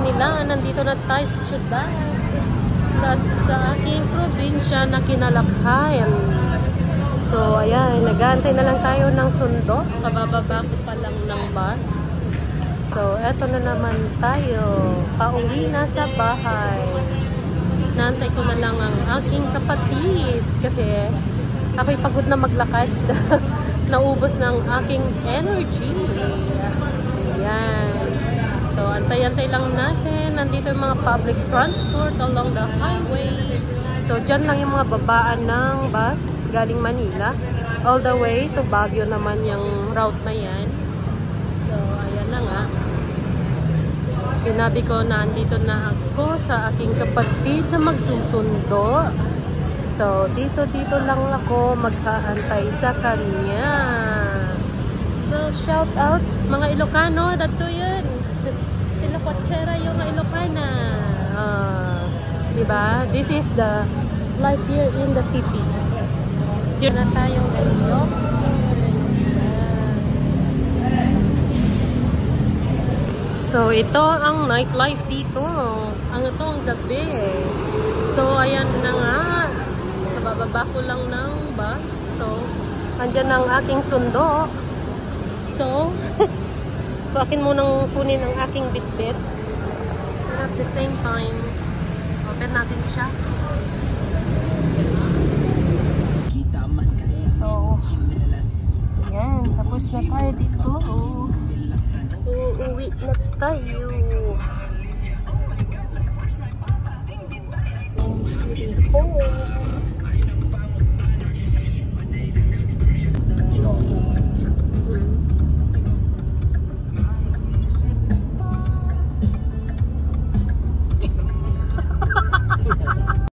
Manila. Nandito na tayo sa syudad. At sa aking probinsya na Kinalakhan. So, ayan. Nag-aantay na lang tayo ng sundo. Kabababa ko pa lang ng bus. So, eto na naman tayo. Pauwi na sa bahay. Naantay ko na lang ang aking kapatid. Kasi ako'y pagod na maglakad. Naubos ng aking energy. Ayan. So, antay-antay lang natin. Nandito yung mga public transport along the highway. So, dyan lang yung mga babaan ng bus galing Manila. All the way to Baguio naman yung route na yan. So, ayan na nga. Sinabi ko na andito na ako sa aking kapatid na magsusundo. So, dito lang ako mag-aantay sa kanya. So, shout out mga Ilocano. Dato yun. Ilocochera yung mga Ilocana. Diba? This is the life here in the city. Here na tayo ngayon. So, ito ang nightlife dito. Ito ang gabi. So, ayan na nga. Bababa ko lang ng bus. So, andyan ang aking sundo. So, akin munang kunin ang aking bitbit. And at the same time, open natin siya. So, ayan. Tapos na tayo dito. Uuwi na tayo.